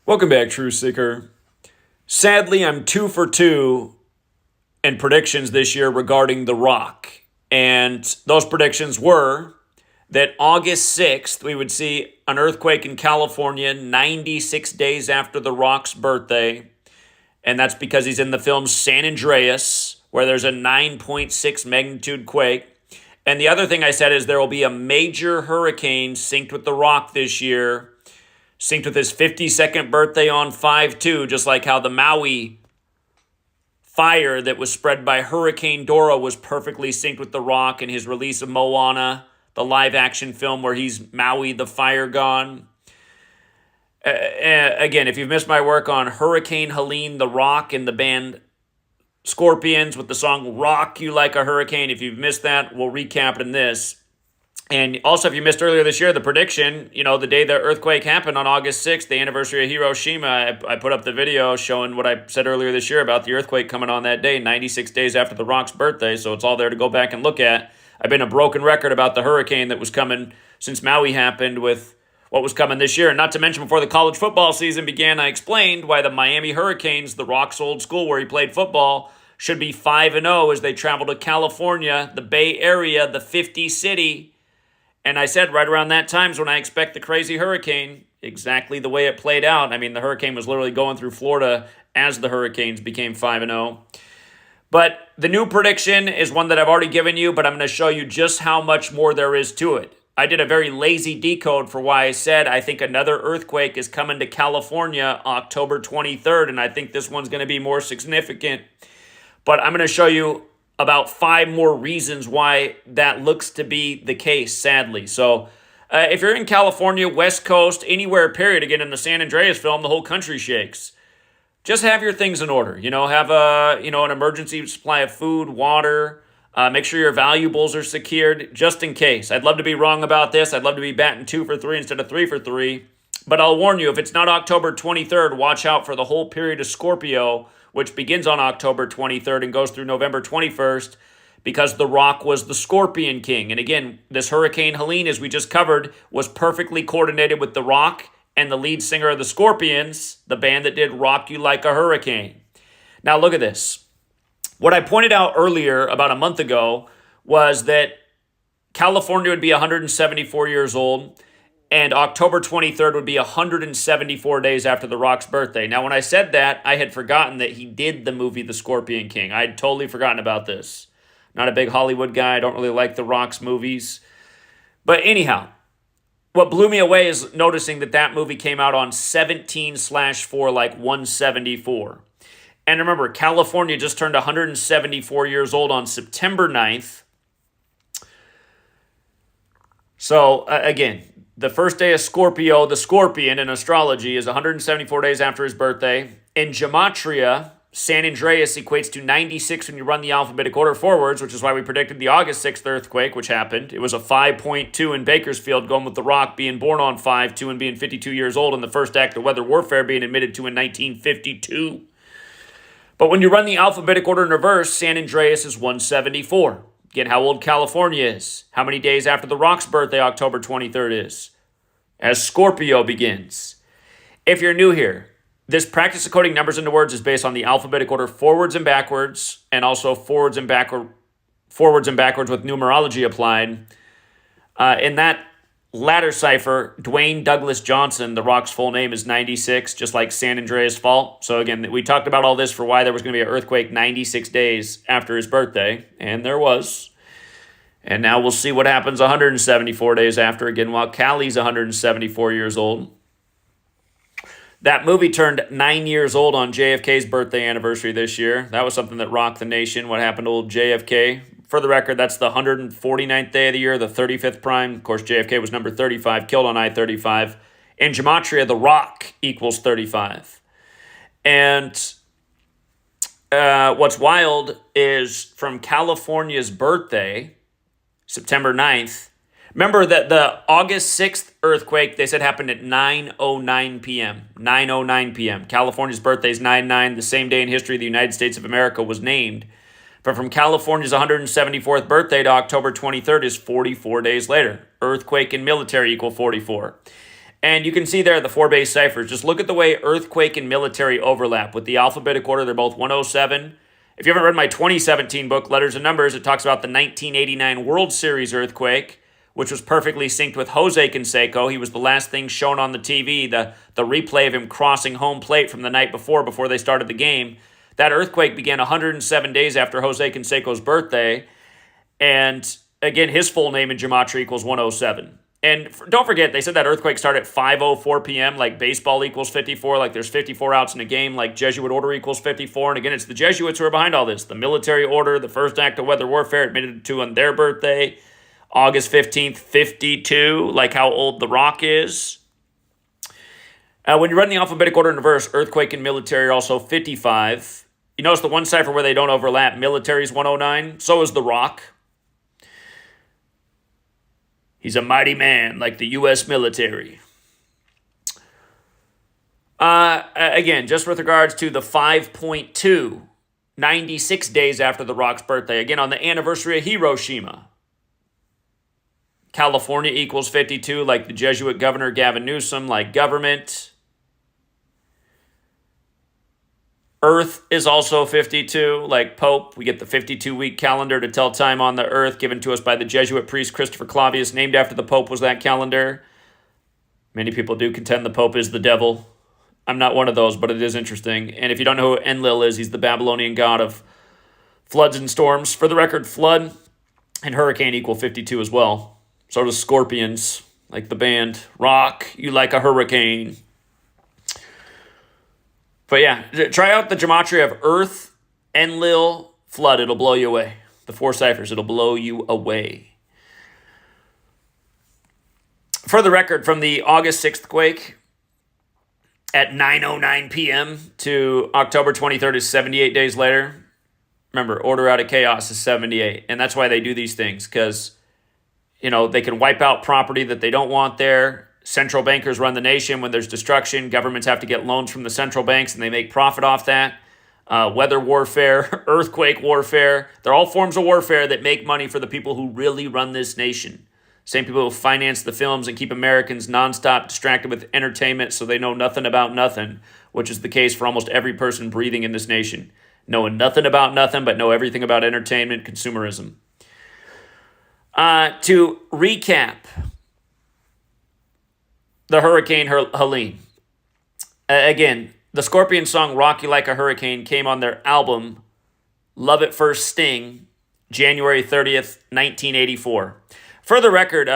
Welcome back, True Seeker. Sadly, I'm 2 for 2 in predictions this year regarding The Rock. And those predictions were that August 6th, we would see an earthquake in California 96 days after The Rock's birthday. And that's because he's in the film San Andreas, where there's a 9.6 magnitude quake. And the other thing I said is there will be a major hurricane synced with The Rock this year, synced with his 52nd birthday on 5/2, just like how the Maui fire that was spread by Hurricane Dora was perfectly synced with The Rock and his release of Moana, the live action film where he's Maui the fire god. Again, if you've missed my work on Hurricane Helene, The Rock, and the band Scorpions with the song Rock You Like a Hurricane, if you've missed that, we'll recap it in this. And also, if you missed earlier this year, the prediction, the day the earthquake happened on August 6th, the anniversary of Hiroshima, I put up the video showing what I said earlier this year about the earthquake coming on that day, 96 days after The Rock's birthday, so it's all there to go back and look at. I've been a broken record about the hurricane that was coming since Maui happened with what was coming this year. And not to mention, before the college football season began, I explained why the Miami Hurricanes, The Rock's old school where he played football, should be 5-0 as they travel to California, the Bay Area, the 50 city. And I said right around that time is when I expect the crazy hurricane, exactly the way it played out. I mean, the hurricane was literally going through Florida as the Hurricanes became 5-0. But the new prediction is one that I've already given you, but I'm going to show you just how much more there is to it. I did a very lazy decode for why I said I think another earthquake is coming to California October 23rd, and I think this one's going to be more significant. But I'm going to show you about 5 more reasons why that looks to be the case, sadly. So if you're in California, West Coast, anywhere, period, again, in the San Andreas film, the whole country shakes. Just have your things in order. Have an emergency supply of food, water. Make sure your valuables are secured, just in case. I'd love to be wrong about this. I'd love to be batting 2 for 3 instead of 3 for 3. But I'll warn you, if it's not October 23rd, watch out for the whole period of Scorpio, which begins on October 23rd and goes through November 21st, because The Rock was the Scorpion King. And again, this Hurricane Helene, as we just covered, was perfectly coordinated with The Rock and the lead singer of the Scorpions, the band that did Rock You Like a Hurricane. Now look at this. What I pointed out earlier, about a month ago, was that California would be 174 years old, and October 23rd would be 174 days after The Rock's birthday. Now, when I said that, I had forgotten that he did the movie The Scorpion King. I had totally forgotten about this. Not a big Hollywood guy. I don't really like The Rock's movies. But anyhow, what blew me away is noticing that movie came out on 17/4, like 174. And remember, California just turned 174 years old on September 9th. So, again, the first day of Scorpio, the Scorpion in astrology, is 174 days after his birthday. In Gematria, San Andreas equates to 96 when you run the alphabetic order forwards, which is why we predicted the August 6th earthquake, which happened. It was a 5.2 in Bakersfield, going with The Rock being born on 5/2 and being 52 years old, and the first act of weather warfare being admitted to in 1952. But when you run the alphabetic order in reverse, San Andreas is 174. Again, how old California is, how many days after The Rock's birthday October 23rd is, as Scorpio begins. If you're new here, this practice of coding numbers into words is based on the alphabetic order forwards and backwards, and also forwards and backwards with numerology applied. In that latter cipher, Dwayne Douglas Johnson, The Rock's full name, is 96, just like San Andreas' fault. So again, we talked about all this for why there was going to be an earthquake 96 days after his birthday, and there was. And now we'll see what happens 174 days after, again, while Callie's 174 years old. That movie turned 9 years old on JFK's birthday anniversary this year. That was something that rocked the nation, what happened to old JFK. For the record, that's the 149th day of the year, the 35th prime. Of course, JFK was number 35, killed on I-35. In Gematria, The Rock equals 35. And what's wild is from California's birthday, September 9th, remember that the August 6th earthquake, they said happened at 9:09 p.m. 9:09 p.m. California's birthday is 9/9. The same day in history the United States of America was named. But from California's 174th birthday to October 23rd is 44 days later. Earthquake and military equal 44. And you can see there the 4 base ciphers. Just look at the way earthquake and military overlap. With the alphabetic order, they're both 107. If you haven't read my 2017 book, Letters and Numbers, it talks about the 1989 World Series earthquake, which was perfectly synced with Jose Canseco. He was the last thing shown on the TV, the replay of him crossing home plate from the night before they started the game. That earthquake began 107 days after Jose Canseco's birthday. And again, his full name in gematria equals 107. And don't forget, they said that earthquake started at 5:04 p.m., like baseball equals 54, like there's 54 outs in a game, like Jesuit order equals 54. And again, it's the Jesuits who are behind all this. The military order, the first act of weather warfare, admitted to on their birthday, August 15th, 52, like how old The Rock is. When you run the alphabetic order in reverse, earthquake and military are also 55. You notice the one cipher where they don't overlap, military is 109, so is The Rock. He's a mighty man like the U.S. military. Again, just with regards to the 5.2, 96 days after The Rock's birthday. Again, on the anniversary of Hiroshima. California equals 52, like the Jesuit governor Gavin Newsom, like government. Earth is also 52, like Pope. We get the 52-week calendar to tell time on the earth, given to us by the Jesuit priest Christopher Clavius, named after the Pope was that calendar. Many people do contend the Pope is the devil. I'm not one of those, but it is interesting. And if you don't know who Enlil is, he's the Babylonian god of floods and storms. For the record, flood and hurricane equal 52 as well. So does Scorpions, like the band. Rock, you like a hurricane. But yeah, try out the gematria of Earth, Enlil, Flood. It'll blow you away. The 4 ciphers, it'll blow you away. For the record, from the August 6th quake at 9:09 p.m. to October 23rd is 78 days later. Remember, order out of chaos is 78. And that's why they do these things, because, they can wipe out property that they don't want there. Central bankers run the nation. When there's destruction, governments have to get loans from the central banks, and they make profit off that. Weather warfare, earthquake warfare. They're all forms of warfare that make money for the people who really run this nation. Same people who finance the films and keep Americans nonstop distracted with entertainment so they know nothing about nothing, which is the case for almost every person breathing in this nation. Knowing nothing about nothing, but know everything about entertainment, consumerism. To recap, the Hurricane Helene. Again, the Scorpions song Rock You Like a Hurricane came on their album Love at First Sting, January 30th, 1984. For the record,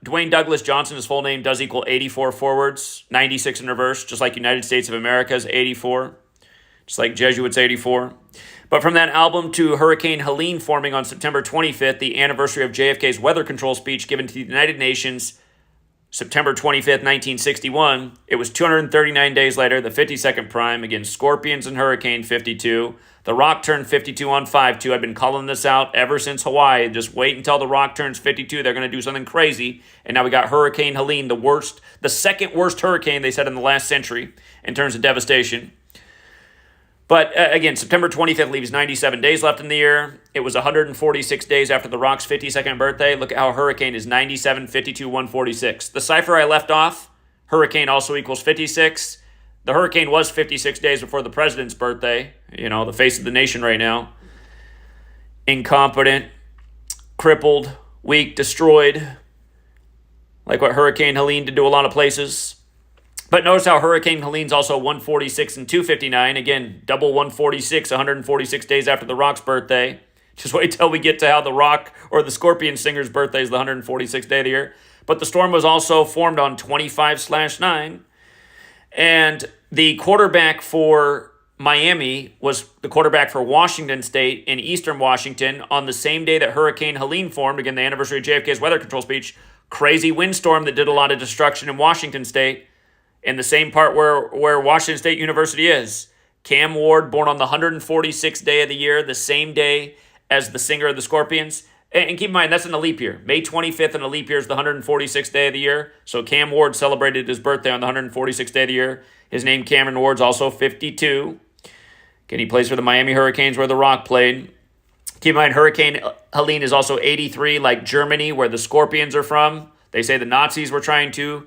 Dwayne Douglas Johnson, his full name does equal 84 forwards, 96 in reverse, just like United States of America's 84, just like Jesuits 84. But from that album to Hurricane Helene forming on September 25th, the anniversary of JFK's weather control speech given to the United Nations, September 25th, 1961, it was 239 days later, the 52nd prime, against Scorpions and Hurricane 52. The Rock turned 52 on 5-2. I've been calling this out ever since Hawaii. Just wait until The Rock turns 52. They're going to do something crazy. And now we got Hurricane Helene, the second worst hurricane, they said, in the last century in terms of devastation. But again, September 25th leaves 97 days left in the year. It was 146 days after The Rock's 52nd birthday. Look at how Hurricane is 97, 52, 146. The cipher I left off, Hurricane also equals 56. The hurricane was 56 days before the president's birthday. The face of the nation right now. Incompetent, crippled, weak, destroyed. Like what Hurricane Helene did to a lot of places. But notice how Hurricane Helene's also 146 and 259. Again, double 146, 146 days after The Rock's birthday. Just wait till we get to how The Rock or the Scorpion singer's birthday is the 146th day of the year. But the storm was also formed on 25/9. And the quarterback for Miami was the quarterback for Washington State in Eastern Washington on the same day that Hurricane Helene formed. Again, the anniversary of JFK's weather control speech. Crazy windstorm that did a lot of destruction in Washington State. In the same part where Washington State University is. Cam Ward, born on the 146th day of the year, the same day as the singer of the Scorpions. And keep in mind, that's in a leap year. May 25th in a leap year is the 146th day of the year. So Cam Ward celebrated his birthday on the 146th day of the year. His name, Cameron Ward's also 52. Again, he plays for the Miami Hurricanes where The Rock played. Keep in mind, Hurricane Helene is also 83, like Germany, where the Scorpions are from. They say the Nazis were trying to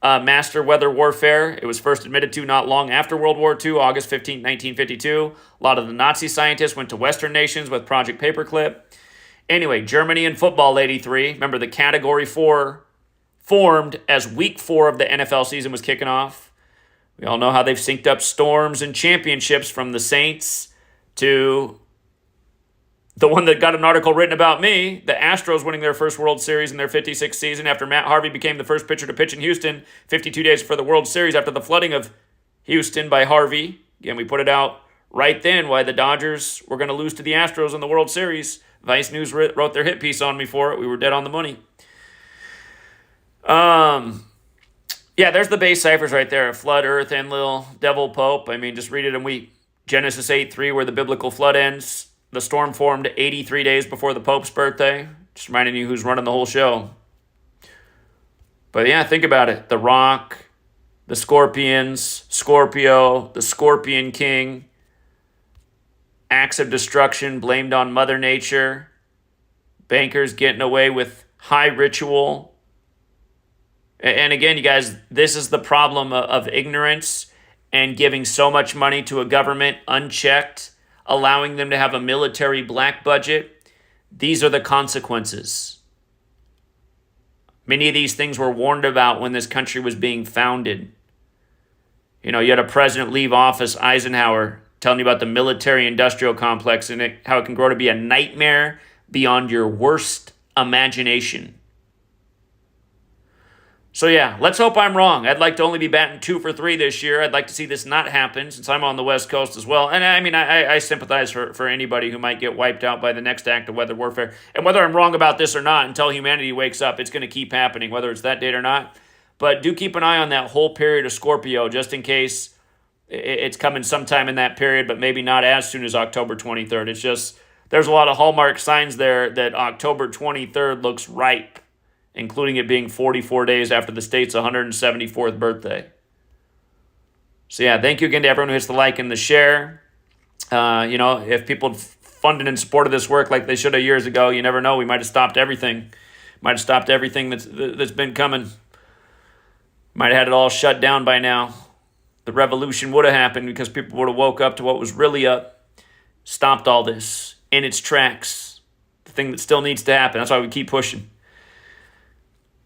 master weather warfare. It was first admitted to not long after World War II, August 15, 1952. A lot of the Nazi scientists went to Western nations with Project Paperclip. Anyway, Germany in football, 83. Remember, the Category 4 formed as Week 4 of the NFL season was kicking off. We all know how they've synced up storms and championships, from the Saints to the one that got an article written about me, the Astros winning their first World Series in their 56th season after Matt Harvey became the first pitcher to pitch in Houston 52 days for the World Series after the flooding of Houston by Harvey. Again, we put it out right then why the Dodgers were going to lose to the Astros in the World Series. Vice News wrote their hit piece on me for it. We were dead on the money. Yeah, there's the base ciphers right there. Flood, Earth, Enlil, Devil, Pope. I mean, just read it and weep. Genesis 8:3, where the biblical flood ends. The storm formed 83 days before the Pope's birthday. Just reminding you who's running the whole show. But yeah, think about it. The Rock, the Scorpions, Scorpio, the Scorpion King. Acts of destruction blamed on Mother Nature. Bankers getting away with high ritual. And again, you guys, this is the problem of ignorance and giving so much money to a government unchecked, allowing them to have a military black budget. These are the consequences. Many of these things were warned about when this country was being founded. You know, you had a president leave office, Eisenhower, telling you about the military-industrial complex and how it can grow to be a nightmare beyond your worst imagination. So yeah, let's hope I'm wrong. I'd like to only be batting 2 for 3 this year. I'd like to see this not happen since I'm on the West Coast as well. And I mean, I sympathize for anybody who might get wiped out by the next act of weather warfare. And whether I'm wrong about this or not, until humanity wakes up, it's going to keep happening, whether it's that date or not. But do keep an eye on that whole period of Scorpio, just in case it's coming sometime in that period, but maybe not as soon as October 23rd. It's just, there's a lot of hallmark signs there that October 23rd looks ripe, including it being 44 days after the state's 174th birthday. So yeah, thank you again to everyone who hits the like and the share. If people funded and supported this work like they should have years ago, you never know. We might have stopped everything. Might have stopped everything that's been coming. Might have had it all shut down by now. The revolution would have happened because people would have woke up to what was really up. Stopped all this in its tracks. The thing that still needs to happen. That's why we keep pushing.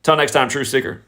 Till next time, True Seeker.